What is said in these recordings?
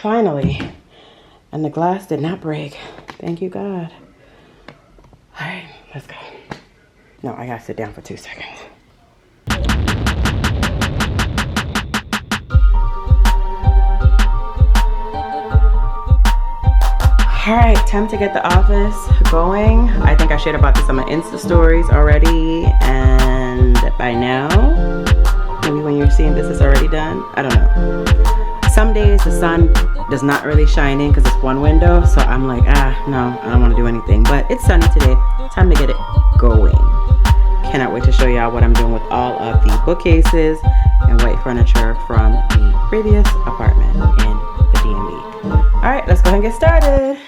finally. And the glass did not break. Thank you, God. All right, let's go. No, I gotta sit down for 2 seconds. All right, time to get the office going. I think I shared about this on my Insta stories already, and by now, maybe when you're seeing this, it's already done. I don't know. Some days the sun does not really shine in because it's one window, so I'm like, no, I don't want to do anything. But it's sunny today. Time to get it going. Cannot wait to show y'all what I'm doing with all of the bookcases and white furniture from the previous apartment in the DMV. All right, let's go ahead and get started.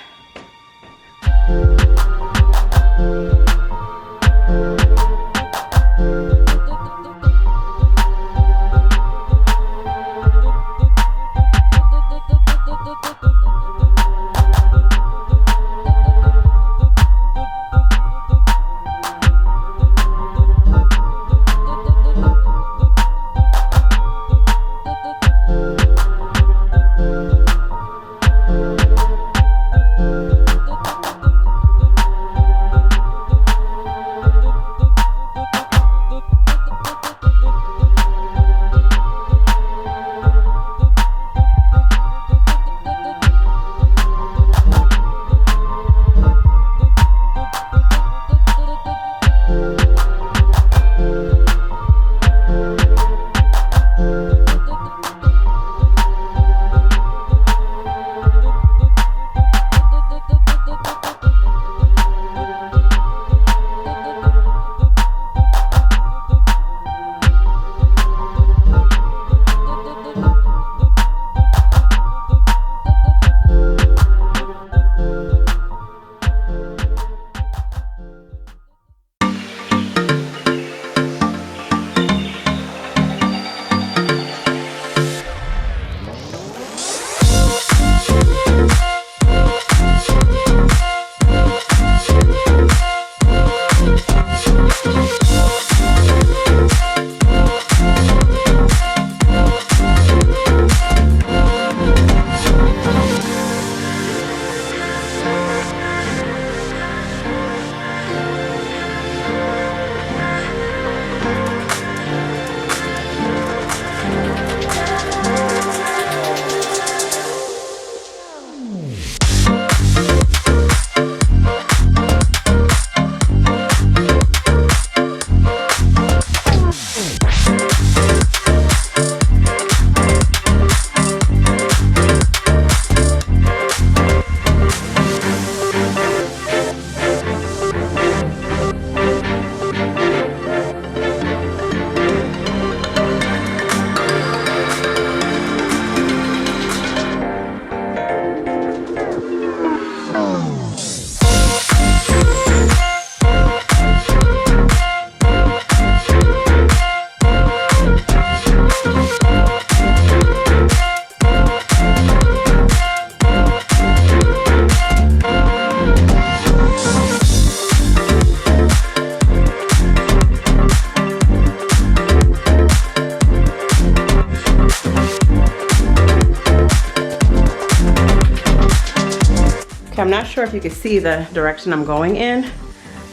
I'm not sure if you can see the direction I'm going in,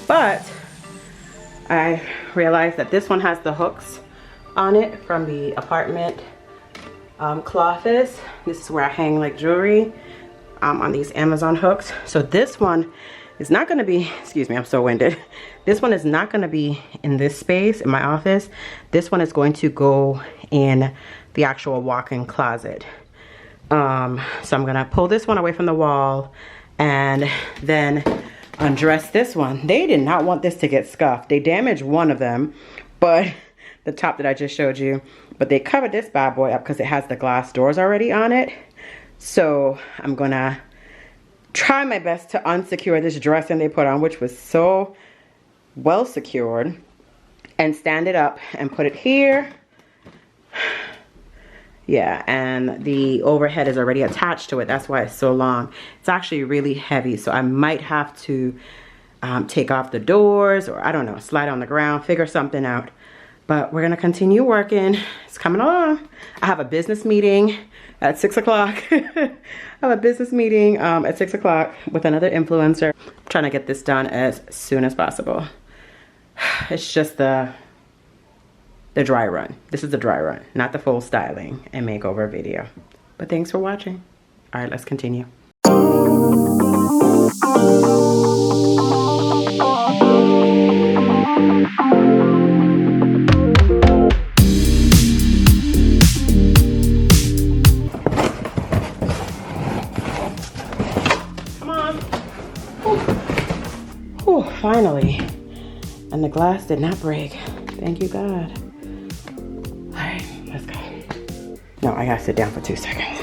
but I realized that this one has the hooks on it from the apartment cloths. This is where I hang like jewelry on these Amazon hooks. So this one is not going to be, excuse me, I'm so winded. This one is not going to be in this space in my office. This one is going to go in the actual walk-in closet. So I'm going to pull this one away from the wall and then undress this one. They did not want this to get scuffed. They damaged one of them, but the top that I just showed you, but they covered this bad boy up because it has the glass doors already on it. So I'm gonna try my best to unsecure this dressing they put on, which was so well secured, and stand it up and put it here. Yeah, and the overhead is already attached to it. That's why it's so long. It's actually really heavy, so I might have to take off the doors, or I don't know, slide on the ground, figure something out. But we're gonna continue working. It's coming along. I have a business meeting at 6 o'clock. I have a business meeting at 6 o'clock with another influencer. I'm trying to get this done as soon as possible. It's just the dry run. This is the dry run, not the full styling and makeover video. But thanks for watching. All right, let's continue. Come on. Whew, finally. And the glass did not break. Thank you, God. All right, let's go. No, I gotta sit down for 2 seconds.